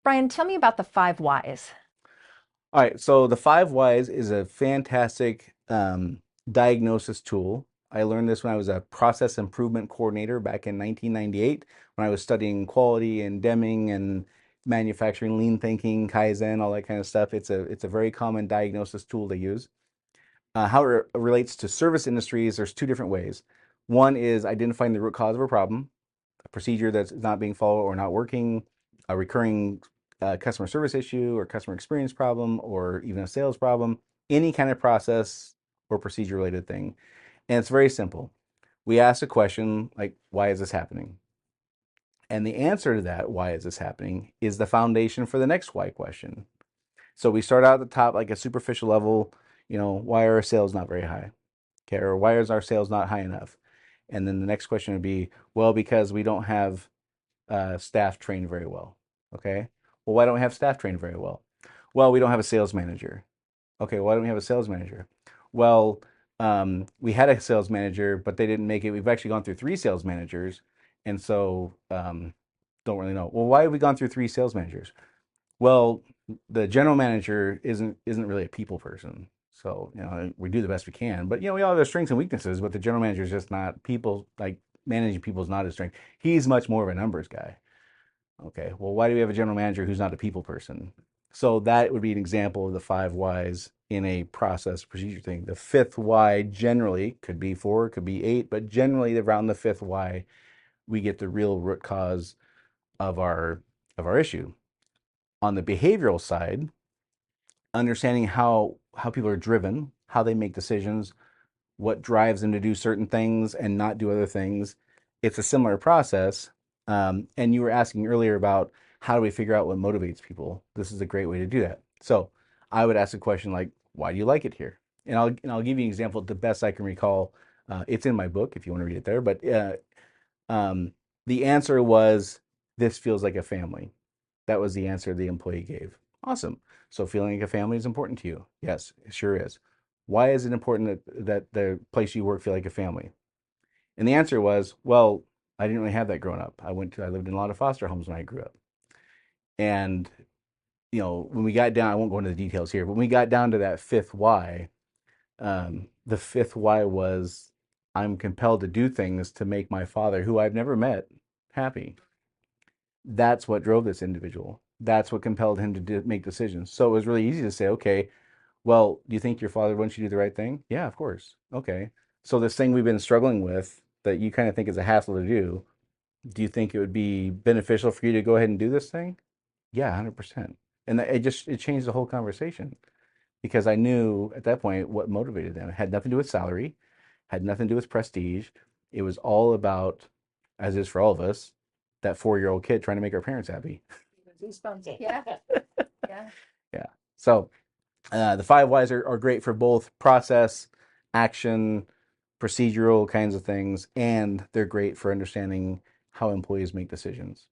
Brian, tell me about the five whys. All right, so the five whys is a fantastic diagnosis tool. I learned this when I was a process improvement coordinator back in 1998 when I was studying quality and Deming and manufacturing, lean thinking, Kaizen, all that kind of stuff. It's a very common diagnosis tool to use. How it relates to service industries, there's two different ways. One is identifying the root cause of a problem, a procedure that's not being followed or not working, a recurring customer service issue or customer experience problem, or even a sales problem, any kind of process or procedure related thing. And it's very simple. We ask a question like, why is this happening? And the answer to that, why is this happening, is the foundation for the next why question. So we start out at the top, like a superficial level, why are our sales not very high? Okay, or why is our sales not high enough? And then the next question would be, well, because we don't have staff trained very well. Okay. Well, why don't we have staff trained very well? Well, we don't have a sales manager. Okay. Why don't we have a sales manager? Well, we had a sales manager, but they didn't make it. We've actually gone through three sales managers, and so don't really know. Well, why have we gone through three sales managers? Well, the general manager isn't really a people person. So, we do the best we can, but we all have our strengths and weaknesses, but the general manager is just not people, like managing people is not his strength. He's much more of a numbers guy. Okay, well, why do we have a general manager who's not a people person? So that would be an example of the five whys in a process procedure thing. The fifth why generally could be four, could be eight, but generally around the fifth why we get the real root cause of our issue. On the behavioral side, understanding how people are driven, how they make decisions, what drives them to do certain things and not do other things. It's a similar process. And you were asking earlier about how do we figure out what motivates people? This is a great way to do that. So I would ask a question like, why do you like it here? And I'll give you an example the best I can recall. It's in my book if you want to read it there. But the answer was, this feels like a family. That was the answer the employee gave. Awesome. So feeling like a family is important to you? Yes, it sure is. Why is it important that the place you work feel like a family? And the answer was, well, I didn't really have that growing up. I lived in a lot of foster homes when I grew up. And, when we got down, I won't go into the details here, but when we got down to that fifth why, the fifth why was, I'm compelled to do things to make my father, who I've never met, happy. That's what drove this individual. That's what compelled him to make decisions. So it was really easy to say, okay, well, do you think your father wants you to do the right thing? Yeah, of course. Okay. So this thing we've been struggling with that you kind of think is a hassle to do you think it would be beneficial for you to go ahead and do this thing? Yeah, 100%. And it changed the whole conversation because I knew at that point what motivated them. It had nothing to do with salary, had nothing to do with prestige. It was all about, as is for all of us, that 4-year-old kid trying to make our parents happy. Goosebumps. Yeah, yeah. Yeah. So the five whys are great for both process, action, procedural kinds of things, and they're great for understanding how employees make decisions.